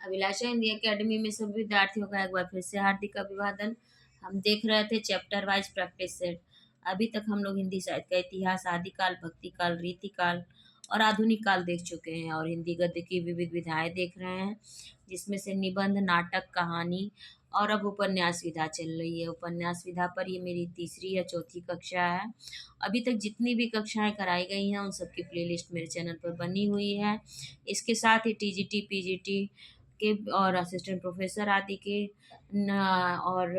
अभिलाषा Hindi academy में सभी विद्यार्थियों का एक बार फिर से हार्दिक अभिवादन। हम देख रहे थे चैप्टर वाइज प्रैक्टिस सेट। अभी तक हम लोग हिंदी साहित्य का इतिहास, आदिकाल, भक्तिकाल, रीतिकाल और आधुनिक काल देख चुके हैं और हिंदी गद्य की विविध विधाएं देख रहे हैं, जिसमें से निबंध, नाटक, कहानी और अब उपन्यास विधा चल रही है। उपन्यास विधा पर ये मेरी तीसरी या चौथी कक्षा है। अभी तक जितनी भी कक्षाएं कराई गई हैं उन सबकी प्लेलिस्ट मेरे चैनल पर बनी हुई है। इसके साथ ही टीजीटी, पीजीटी के और असिस्टेंट प्रोफेसर आदि के और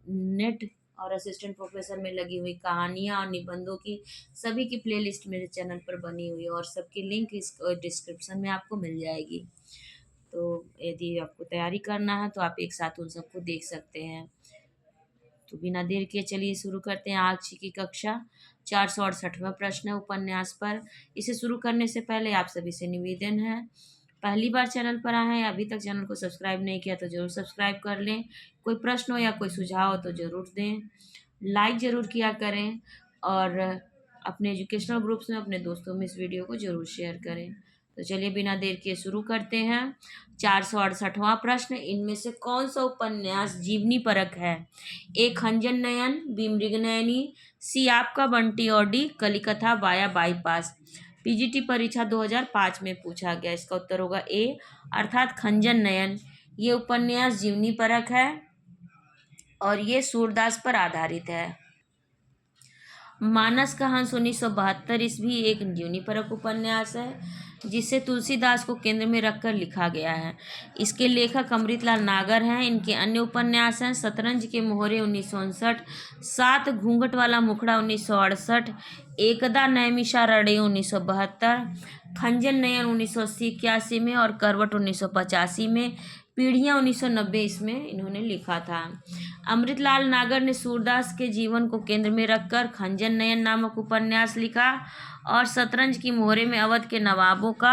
नेट और असिस्टेंट प्रोफेसर में लगी हुई कहानियाँ और निबंधों की सभी की प्लेलिस्ट मेरे चैनल पर बनी हुई है और सबकी लिंक इस डिस्क्रिप्शन में आपको मिल जाएगी। तो यदि आपको तैयारी करना है तो आप एक साथ उन सबको देख सकते हैं। तो बिना देर के चलिए शुरू करते हैं आज की कक्षा। 468वां प्रश्न है उपन्यास पर। इसे शुरू करने से पहले आप सभी से निवेदन है, पहली बार चैनल पर आए हैं, अभी तक चैनल को सब्सक्राइब नहीं किया तो जरूर सब्सक्राइब कर लें। कोई प्रश्न हो या कोई सुझाव हो तो ज़रूर दें, लाइक ज़रूर किया करें और अपने एजुकेशनल ग्रुप्स में अपने दोस्तों में इस वीडियो को ज़रूर शेयर करें। तो चलिए बिना देर के शुरू करते हैं। 468वां प्रश्न, इनमें से कौन सा उपन्यास जीवनी परक है? ए खंजन नयन, बी मृगनयनी, सी आपका बंटी और डी कलिकथा वाया बाईपास। पीजीटी परीक्षा 2005 में पूछा गया। इसका उत्तर होगा ए अर्थात खंजन नयन। ये उपन्यास जीवनी परक है और ये सूरदास पर आधारित है। मानस का हंस 1972 ईस्वी एक जीवनी परक उपन्यास है जिसे तुलसीदास को केंद्र में रखकर लिखा गया है। इसके लेखक अमृतलाल नागर हैं। इनके अन्य उपन्यास हैं शतरंज के मोहरे 1959, सात घूंघट वाला मुखड़ा 1968, एकदा नैमिषारण्य 1972, खंजन नयन 1980-81 में और करवट 1985 में, पीढ़ियाँ 1990 इसमें इन्होंने लिखा था। अमृतलाल नागर ने सूरदास के जीवन को केंद्र में रखकर खंजन नयन नामक उपन्यास लिखा और शतरंज की मोहरे में अवध के नवाबों का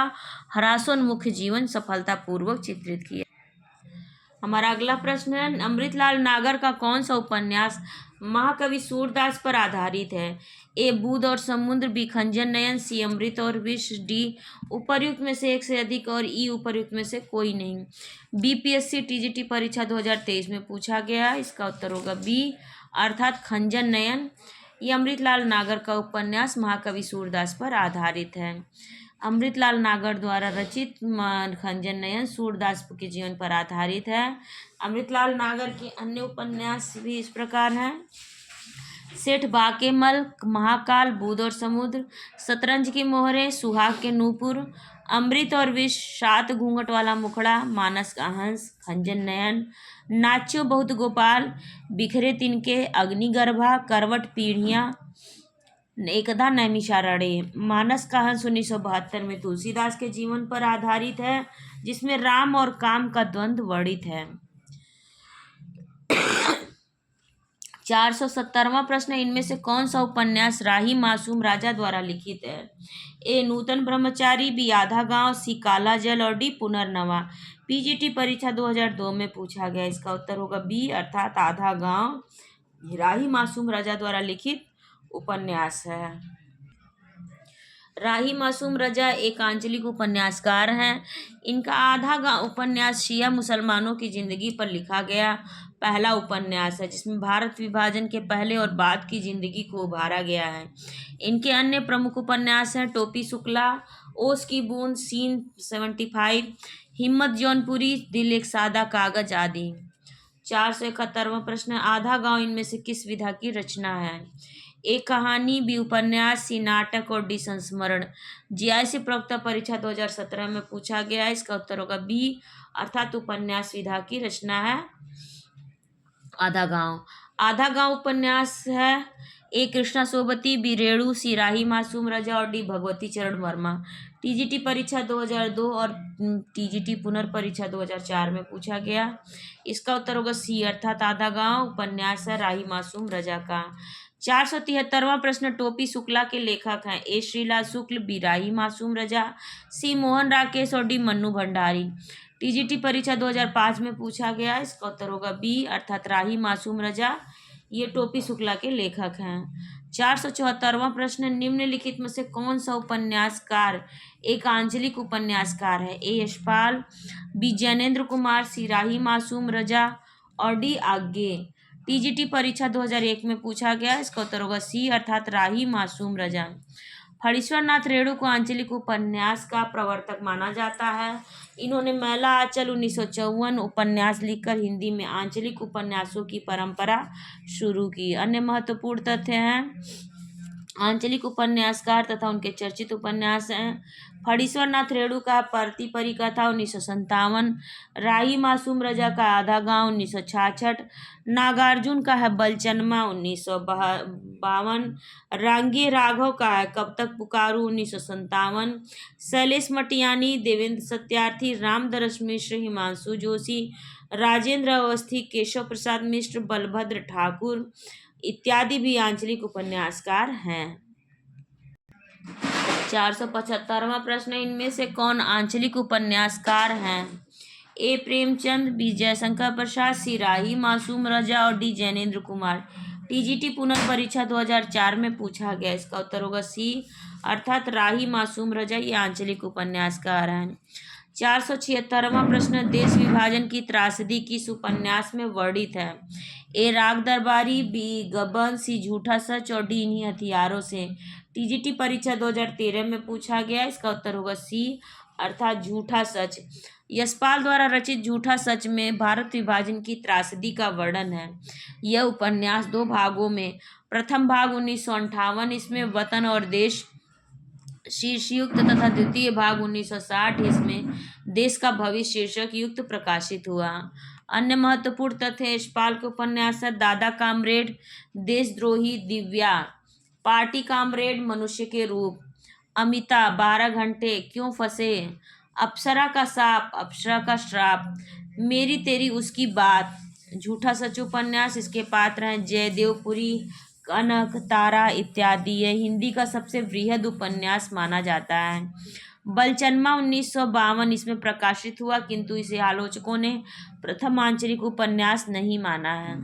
हरासोन्मुख जीवन सफलतापूर्वक चित्रित किया। हमारा अगला प्रश्न है, अमृतलाल नागर का कौन सा उपन्यास महाकवि सूरदास पर आधारित है? ए बुध और समुद्र, बी खंजन नयन, सी अमृत और विष, डी उपर्युक्त में से एक से अधिक और ई उपर्युक्त में से कोई नहीं। बीपीएससी टीजीटी परीक्षा 2023 में पूछा गया। इसका उत्तर होगा बी अर्थात खंजन नयन। ये अमृतलाल नागर का उपन्यास महाकवि सूरदास पर आधारित है। अमृतलाल नागर द्वारा रचित खंजन नयन सूरदास के जीवन पर आधारित है। अमृतलाल नागर के अन्य उपन्यास भी इस प्रकार हैं, सेठ बाकेमल, महाकाल, बुध और समुद्र, शतरंज की मोहरे, सुहाग के नूपुर, अमृत और विष, सात घूंघट वाला मुखड़ा, मानस का हंस, खंजन नयन, नाच्यो बहुत गोपाल, बिखरे तिनके, अग्निगर्भा, करवट, पीढ़ियाँ, एकदा नैमिषारण्य। मानस का हंस 1972 में तुलसीदास के जीवन पर आधारित है, जिसमें राम और काम का द्वंद्व वर्णित है। 470वां प्रश्न, इनमें से कौन सा उपन्यास राही मासूम राजा द्वारा लिखित है? ए नूतन ब्रह्मचारी, बी आधा गांव, सी काला जल और डी पुनर्नवा। पीजीटी परीक्षा 2002 में पूछा गया। इसका उत्तर होगा बी अर्थात आधा गांव। राही मासूम राजा द्वारा लिखित उपन्यास है। राही मासूम रजा एक आंचलिक उपन्यासकार हैं। इनका आधा गांव उपन्यास शिया मुसलमानों की जिंदगी पर लिखा गया पहला उपन्यास है, जिसमें भारत विभाजन के पहले और बाद की जिंदगी को उभारा गया है। इनके अन्य प्रमुख उपन्यास हैं टोपी शुक्ला, ओस की बूंद, सीन 75, हिम्मत जौनपुरी, दिल एक सादा कागज आदि। 471वां प्रश्न, आधा गांव इनमें से किस विधा की रचना है? ए कहानी, बी उपन्यास, सी नाटक और डी संस्मरण। जीआईसी प्रवक्ता परीक्षा 2017 में पूछा गया। इसका उत्तर होगा बी अर्थात उपन्यास विधा की रचना है आधा गांव। आधा गांव उपन्यास है। ए कृष्णा सोबती, बी रेणु, सी राही मासूम रजा और डी भगवती चरण वर्मा। टीजीटी परीक्षा 2002 और टीजीटी पुनर्परीक्षा 2004 में पूछा गया। इसका उत्तर होगा सी अर्थात आधा गांव उपन्यास है राही मासूम रजा का। 473वां प्रश्न, टोपी शुक्ला के लेखक हैं? ए श्रीलाल शुक्ल, बी राही मासूम रजा, सी मोहन राकेश और डी मन्नू भंडारी। टीजीटी परीक्षा 2005 में पूछा गया। इसका उत्तर होगा बी अर्थात राही मासूम रजा। ये टोपी शुक्ला के लेखक हैं। 474वां प्रश्न, निम्नलिखित में से कौन सा उपन्यासकार एक आंचलिक उपन्यासकार है? ए यशपाल, बी जैनेन्द्र कुमार, सी राही मासूम रजा और डी आगे। टीजीटी परीक्षा 2001 में पूछा गया, इसका उत्तर होगा सी अर्थात राही मासूम रजा। फणीश्वर नाथ रेणु को आंचलिक उपन्यास का प्रवर्तक माना जाता है। इन्होंने मैला आंचल 1954 उपन्यास लिखकर हिंदी में आंचलिक उपन्यासों की परंपरा शुरू की। अन्य महत्वपूर्ण तथ्य हैं आंचलिक उपन्यासकार तथा उनके चर्चित उपन्यास हैं। फणीश्वर नाथ रेणु का परती परिकथा 1957, राही मासूम रजा का आधा गांव 1966, नागार्जुन का है बलचनमा 1952, रांगे राघव का है कब तक पुकारू 1957, शैलेश मटियानी, देवेंद्र सत्यार्थी, रामदरस मिश्र, हिमांशु जोशी, राजेंद्र अवस्थी, केशव प्रसाद मिश्र, बलभद्र ठाकुर इत्यादि भी आंचलिक उपन्यासकार हैं। 475वां प्रश्न, इनमें से कौन आंचलिक उपन्यासकार हैं? ए प्रेमचंद, बी जयशंकर प्रसाद, सी राही मासूम रजा और डी जैनेन्द्र कुमार। टीजीटी पुनर्परीक्षा 2004 में पूछा गया, इसका उत्तर होगा सी अर्थात राही मासूम रजा ये आंचलिक उपन्यासकार हैं। 476वां प्रश्न, देश विभाजन की त्रासदी किस उपन्यास में वर्णित है? ए राग दरबारी, बी गबन, सी झूठा सच और डी इन्हीं हथियारों से। टीजीटी परीक्षा 2013 में पूछा गया, इसका उत्तर होगा सी अर्थात झूठा सच। यशपाल द्वारा रचित झूठा सच में भारत विभाजन की त्रासदी का वर्णन है। यह उपन्यास 2 भागों में, प्रथम भाग 1958 इसमें वतन और देश शीर्षयुक्त तथा द्वितीय भाग 1960 इसमें देश का भविष्य शीर्षक युक्त प्रकाशित हुआ। अन्य महत्वपूर्ण तथ्य यशपाल के उपन्यास है दादा कामरेड, देशद्रोही, दिव्या, पार्टी कामरेड, मनुष्य के रूप, अमिता, 12 घंटे, क्यों फंसे, अप्सरा का साप, अप्सरा का श्राप, मेरी तेरी उसकी बात। झूठा सच उपन्यास, इसके पात्र हैं जयदेवपुरी, कनक, तारा इत्यादि। यह हिंदी का सबसे वृहद उपन्यास माना जाता है। बलचनमा 1952 इसमें प्रकाशित हुआ, किंतु इसे आलोचकों ने प्रथम आंचलिक उपन्यास नहीं माना है।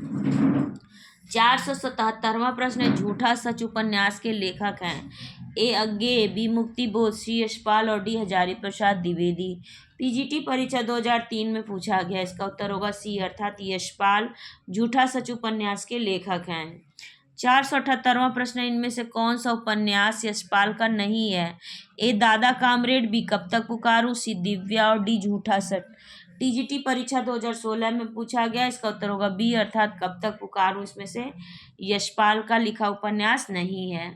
477वां प्रश्न, झूठा सच उपन्यास के लेखक हैं? ए अज्ञे, बी मुक्ति बोध, सी यशपाल और डी हजारी प्रसाद द्विवेदी। टीजीटी परीक्षा 2003 में पूछा गया, इसका उत्तर होगा सी अर्थात यशपाल झूठा सच उपन्यास के लेखक हैं। 478वां प्रश्न, इनमें से कौन सा उपन्यास यशपाल का नहीं है? ए दादा कामरेड, बी कब तक पुकारूं, सी दिव्या और डी झूठा सच। टीजीटी परीक्षा 2016 में पूछा गया, इसका उत्तर होगा बी अर्थात कब तक पुकारूं इसमें से यशपाल का लिखा उपन्यास नहीं है।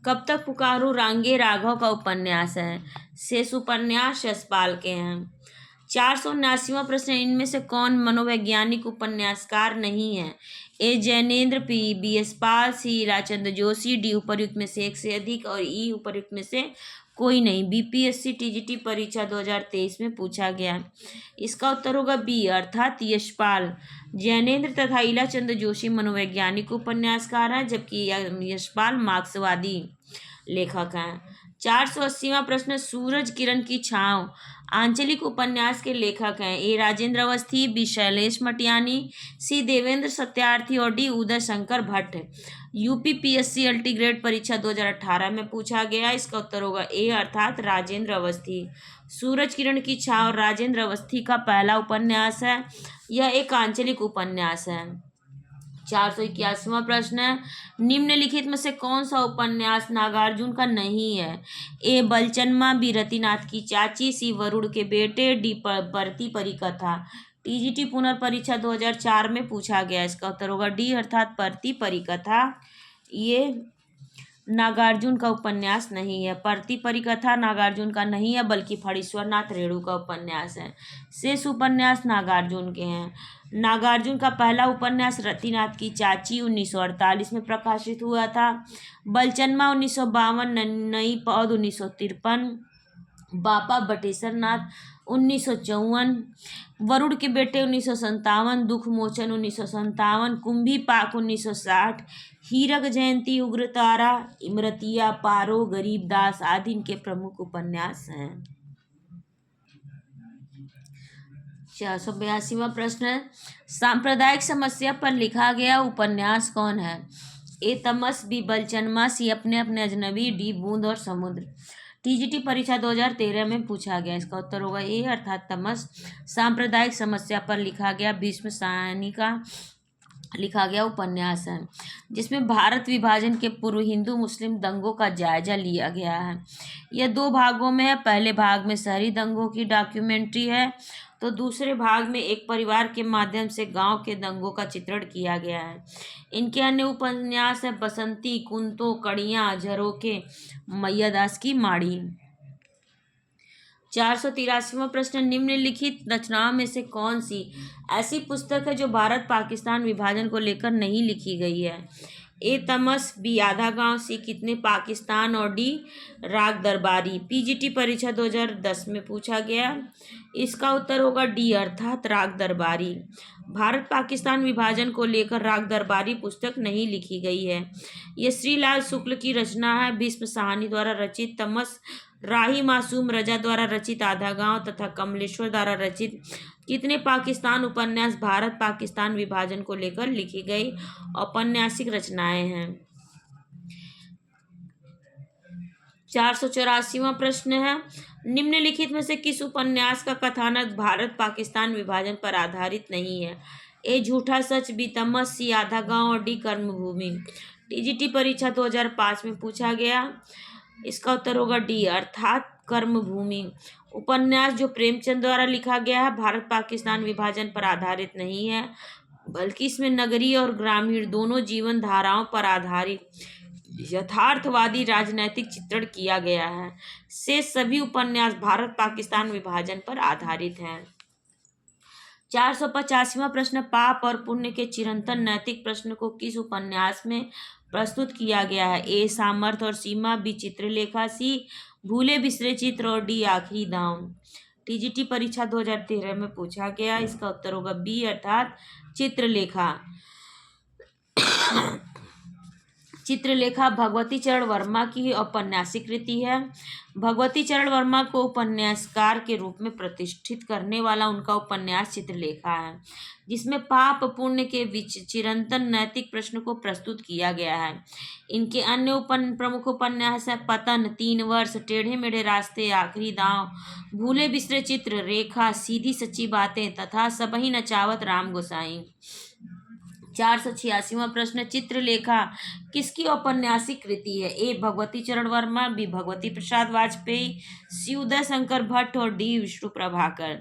कब तक पुकारूं रांगे राघव का उपन्यास है। शेष उपन्यास यशपाल के हैं। 479वां प्रश्न, इनमें से कौन मनोवैज्ञानिक उपन्यासकार नहीं है? ए जैनेन्द्र, बी यशपाल, सी राचंद्र जोशी, डी उपर्युक्त में से एक से अधिक और ई उपर्युक्त में से कोई नहीं। बीपीएससी टीजीटी परीक्षा 2023 में पूछा गया, इसका उत्तर होगा बी अर्थात यशपाल। जैनेन्द्र तथा ईलाचंद्र जोशी मनोवैज्ञानिक उपन्यासकार हैं, जबकि यशपाल मार्क्सवादी लेखक हैं। 480वां प्रश्न, सूरज किरण की छाँव आंचलिक उपन्यास के लेखक हैं? ए राजेंद्र अवस्थी, बी शैलेश मटियानी, सी देवेंद्र सत्यार्थी और डी उदय शंकर भट्ट। यूपीपीएससी अल्टीग्रेड परीक्षा 2018 में पूछा गया, इसका उत्तर होगा ए अर्थात राजेंद्र अवस्थी। सूरज किरण की छाँव राजेंद्र अवस्थी का पहला उपन्यास है। यह एक आंचलिक उपन्यास है। 481वां प्रश्न है, निम्नलिखित में से कौन सा उपन्यास नागार्जुन का नहीं है? ए बलचनमा, बी रतिनाथ की चाची, सी वरुण के बेटे, डी परती परिकथा। टीजीटी पुनर्परीक्षा 2004 में पूछा गया, इसका उत्तर होगा डी अर्थात परती परिकथा ये नागार्जुन का उपन्यास नहीं है। परती परिकथा नागार्जुन का नहीं है, बल्कि फणीश्वर नाथ रेणु का उपन्यास है। शेष उपन्यास नागार्जुन के हैं। नागार्जुन का पहला उपन्यास रतिनाथ की चाची 1948 में प्रकाशित हुआ था। बलचनमा 1952, नई पौध 1953, बापा बटेश्वर नाथ 1954, वरुण के बेटे 1957, दुख मोचन 1957, कुंभी पाक 1960, हीरक जयंती, उग्रतारा, इमरतिया, पारो, गरीबदास आदि इनके प्रमुख उपन्यास हैं। 482वां प्रश्न, सांप्रदायिक समस्या पर लिखा गया उपन्यास कौन है? ए तमस, बी बलचनमा, सी अपने अपने अजनबी, डी बूंद और समुद्र। टीजीटी परीक्षा 2013 में पूछा गया। इसका उत्तर होगा ए अर्थात तमस। सांप्रदायिक समस्या पर लिखा गया भीष्म साहनी का लिखा गया उपन्यास है, जिसमें भारत विभाजन के पूर्व हिंदू मुस्लिम दंगों का जायजा लिया गया है। यह 2 भागों में है। पहले भाग में शहरी दंगों की डॉक्यूमेंट्री है, तो दूसरे भाग में एक परिवार के माध्यम से गांव के दंगों का चित्रण किया गया है। इनके अन्य उपन्यास है बसंती, कुंतो, कड़ियाँ, झरोखे, मैयादास की माड़ी। 483वां प्रश्न, निम्नलिखित रचनाओं में से कौन सी ऐसी पुस्तक है जो भारत पाकिस्तान विभाजन को लेकर नहीं लिखी गई है? ए तमस, बी आधा गांव, सी कितने पाकिस्तान और डी राग दरबारी। पीजीटी परीक्षा 2010 में पूछा गया। इसका उत्तर होगा डी अर्थात राग दरबारी। भारत पाकिस्तान विभाजन को लेकर राग दरबारी पुस्तक नहीं लिखी गई है। यह श्रीलाल शुक्ल की रचना है। भीष्म साहनी द्वारा रचित तमस, राही मासूम रजा द्वारा रचित आधा गांव तथा कमलेश्वर द्वारा रचित कितने पाकिस्तान उपन्यास भारत पाकिस्तान विभाजन को लेकर लिखी गई औपन्यासिक रचनाएं हैं। 484वां प्रश्न है, निम्नलिखित में से किस उपन्यास का कथानक भारत पाकिस्तान विभाजन पर आधारित नहीं है? ए झूठा सच, बी तमस, सी आधा गांव और डी कर्मभूमि। टीजीटी परीक्षा 2005 में पूछा गया। इसका उत्तर होगा डी अर्थात कर्मभूमि। उपन्यास जो प्रेमचंद द्वारा लिखा गया है भारत पाकिस्तान विभाजन पर आधारित नहीं है, बल्कि इसमें नगरीय और ग्रामीण दोनों जीवन धाराओं पर आधारित यथार्थवादी राजनैतिक चित्रण किया गया है। शेष सभी उपन्यास भारत पाकिस्तान विभाजन पर आधारित हैं। 485वां प्रश्न, पाप और पुण्य के चिरंतन नैतिक प्रश्न को किस उपन्यास में प्रस्तुत किया गया है? ए सामर्थ्य और सीमा, बी चित्रलेखा, सी भूले बिसरे चित्र और डी आखिरी दांव। टीजीटी परीक्षा 2013 में पूछा गया। इसका उत्तर होगा बी अर्थात चित्रलेखा। चित्रलेखा भगवती चरण वर्मा की औपन्यासिक कृति है। भगवती चरण वर्मा को उपन्यासकार के रूप में प्रतिष्ठित करने वाला उनका उपन्यास चित्रलेखा है, जिसमें पाप पुण्य के चिरंतन नैतिक प्रश्न को प्रस्तुत किया गया है। इनके अन्य प्रमुख उपन्यास है पतन, 3 वर्ष, टेढ़े मेढ़े रास्ते, आखिरी दांव, भूले बिसरे चित्र, रेखा, सीधी सच्ची बातें तथा सबही नचावत राम गोसाई। 486वां प्रश्न, चित्रलेखा किसकी औपन्यासिक कृति है? ए भगवती चरण वर्मा, बी भगवती प्रसाद वाजपेयी, सी उदय शंकर भट्ट और डी विष्णु प्रभाकर।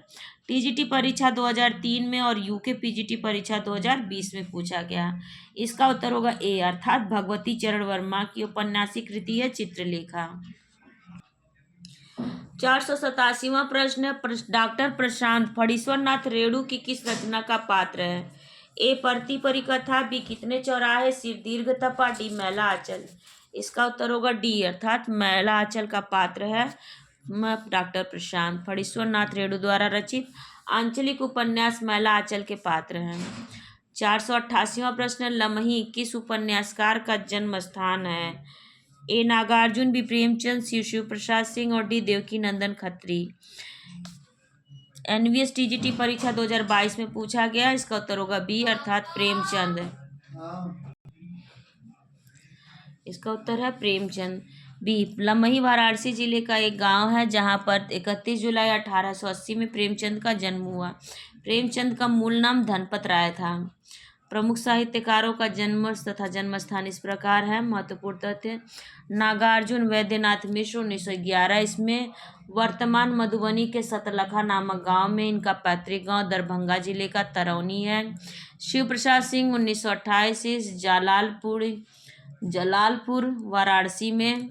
टीजीटी परीक्षा 2003 में और यूके पीजीटी परीक्षा 2020 में पूछा गया। इसका उत्तर होगा ए अर्थात भगवती चरण वर्मा की औपन्यासिक कृति है चित्रलेखा। 487वां प्रश्न, डॉक्टर प्रशांत फणीश्वरनाथ रेणु की किस रचना का पात्र है? ए परती परिकथा, बी कितने चौराहे, सी दीर्घ तपा, डी मैला आंचल। इसका उत्तर होगा डी अर्थात मैला आंचल का पात्र है डॉक्टर प्रशांत फणीश्वरनाथ रेणु द्वारा रचित आंचलिक उपन्यास मैला आंचल के पात्र हैं। 488वां प्रश्न, लमही किस उपन्यासकार का जन्म स्थान है? ए नागार्जुन, बी प्रेमचंद, सी शिव प्रसाद सिंह और डी देवकी नंदन खत्री। एनवीएस टीजीटी परीक्षा 2022 में पूछा गया। इसका उत्तर होगा बी अर्थात प्रेमचंद। इसका उत्तर है प्रेमचंद। बी लमही वाराणसी जिले का एक गांव है, जहां पर 31 जुलाई 1880 में प्रेमचंद का जन्म हुआ। प्रेमचंद का मूल नाम धनपत राय था। प्रमुख साहित्यकारों का जन्म तथा जन्म स्थान इस प्रकार है। महत्वपूर्ण तथ्य, नागार्जुन वैद्यनाथ मिश्र 1911 इसमें वर्तमान मधुबनी के सतलखा नामक गांव में इनका पैतृक गांव दरभंगा जिले का तरौनी है। शिव प्रसाद सिंह 1928 जलालपुर वाराणसी में।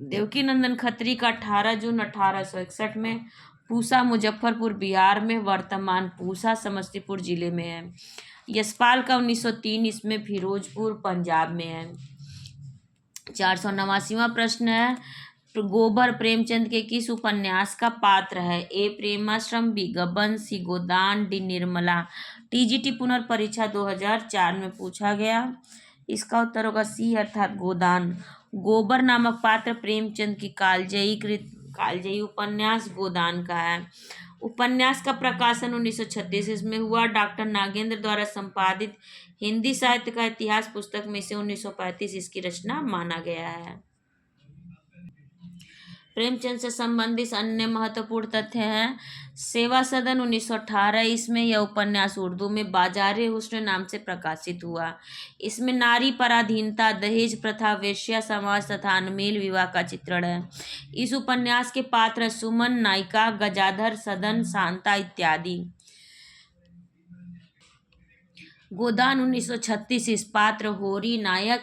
देवकी नंदन खत्री का 18 जून 1861 में पूसा मुजफ्फरपुर बिहार में वर्तमान पूसा समस्तीपुर जिले में है। यशपाल का 1903 इसमें फिरोजपुर पंजाब में है। 489वां प्रश्न है, गोबर प्रेमचंद के किस उपन्यास का पात्र है? ए प्रेमाश्रम, बी गबन, सी गोदान, डी निर्मला। टीजीटी पुनर्परीक्षा 2004 में पूछा गया। इसका उत्तर होगा सी अर्थात गोदान। गोबर नामक पात्र प्रेमचंद की कालजयी उपन्यास गोदान का है। उपन्यास का प्रकाशन 1936 में हुआ। डॉक्टर नागेंद्र द्वारा संपादित हिंदी साहित्य का इतिहास पुस्तक में से 1935 इसकी रचना माना गया है। प्रेमचंद से संबंधित अन्य महत्वपूर्ण तथ्य हैं। सेवा सदन 1918, इसमें यह उपन्यास उर्दू में बाजारे हुस्न नाम से प्रकाशित हुआ। इसमें नारी पराधीनता, दहेज प्रथा, वेश्या समाज तथा अनमेल विवाह का चित्रण है। इस उपन्यास के पात्र सुमन, नायिका गजाधर, सदन, शांता इत्यादि। गोदान 1936, इस पात्र होरी नायक,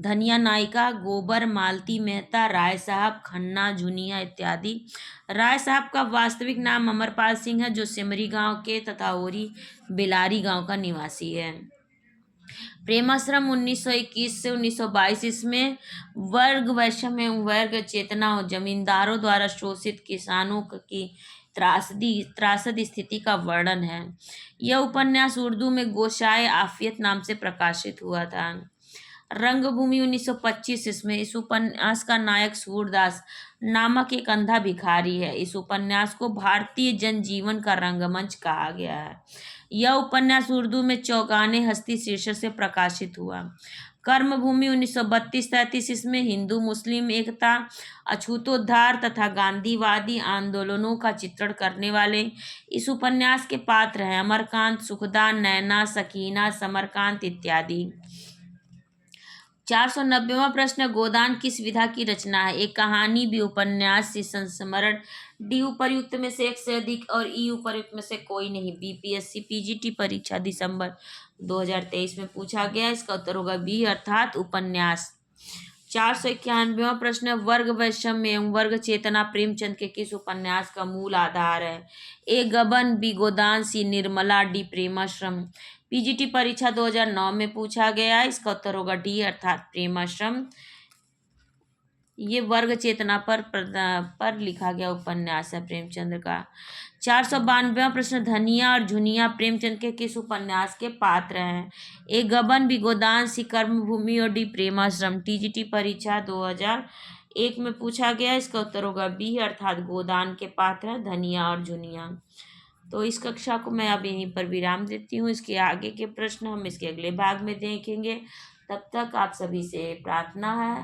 धनिया नायिका, गोबर, मालती मेहता, राय साहब, खन्ना, झुनिया इत्यादि। राय साहब का वास्तविक नाम अमरपाल सिंह है, जो सिमरी गांव के तथा होरी बेलारी गांव का निवासी है। प्रेमाश्रम 1921 से 1922, इसमें वर्ग वैषम्य एवं वर्ग चेतना और जमींदारों द्वारा शोषित किसानों की त्रासदी स्थिति का वर्णन है। यह उपन्यास उर्दू में गोशाए आफियत नाम से प्रकाशित हुआ था। रंगभूमि 1925, इसमें इस उपन्यास का नायक सूरदास नामक एक अंधा भिखारी है। इस उपन्यास को भारतीय जनजीवन का रंगमंच कहा गया है। यह उपन्यास उर्दू में चौगाने हस्ती शीर्षक से प्रकाशित हुआ। कर्मभूमि 1932-33, इसमें हिंदू मुस्लिम एकता, अछूतोद्धार तथा गांधीवादी आंदोलनों का चित्रण करने वाले इस उपन्यास के पात्र हैं अमरकांत, सुखदा, नैना, सकीना, समरकांत इत्यादि। 490वां प्रश्न, गोदान किस विधा की रचना है? एक कहानी, बी उपन्यास, सी संस्मरण, डी उपर्युक्त में से एक से अधिक और ई उपर्युक्त में से कोई नहीं। बीपीएससी पीजीटी परीक्षा दिसंबर 2023 में पूछा गया। इसका उत्तर होगा बी अर्थात उपन्यास। 491वां प्रश्न, वर्ग वैषम्य एवं वर्ग चेतना प्रेमचंद के किस उपन्यास का मूल आधार है? ए गबन, बी गोदान, सी निर्मला, डी प्रेमाश्रम। पीजीटी परीक्षा 2009 में पूछा गया। इसका उत्तर होगा डी अर्थात प्रेमाश्रम। ये वर्ग चेतना पर लिखा गया उपन्यास है प्रेमचंद का। 492वां प्रश्न, धनिया और झुनिया प्रेमचंद के किस उपन्यास के पात्र हैं? ए गबन, बी गोदान, सी कर्मभूमि और डी प्रेमाश्रम। टीजीटी परीक्षा 2001 में पूछा गया। इसका उत्तर होगा बी अर्थात गोदान के पात्र हैं धनिया और झुनिया। तो इस कक्षा को मैं अब यहीं पर विराम देती हूँ। इसके आगे के प्रश्न हम इसके अगले भाग में देखेंगे। तब तक आप सभी से प्रार्थना है,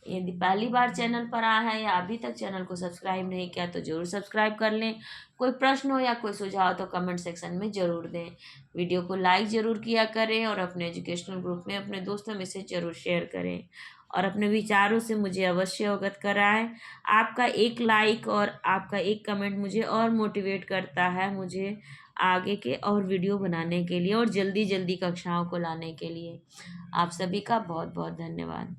यदि पहली बार चैनल पर आए हैं या अभी तक चैनल को सब्सक्राइब नहीं किया तो जरूर सब्सक्राइब कर लें। कोई प्रश्न हो या कोई सुझाव तो कमेंट सेक्शन में ज़रूर दें। वीडियो को लाइक ज़रूर किया करें और अपने एजुकेशनल ग्रुप में अपने दोस्तों में से ज़रूर शेयर करें और अपने विचारों से मुझे अवश्य अवगत कराएं। आपका एक लाइक और आपका एक कमेंट मुझे और मोटिवेट करता है, मुझे आगे के और वीडियो बनाने के लिए और जल्दी जल्दी कक्षाओं को लाने के लिए। आप सभी का बहुत बहुत धन्यवाद।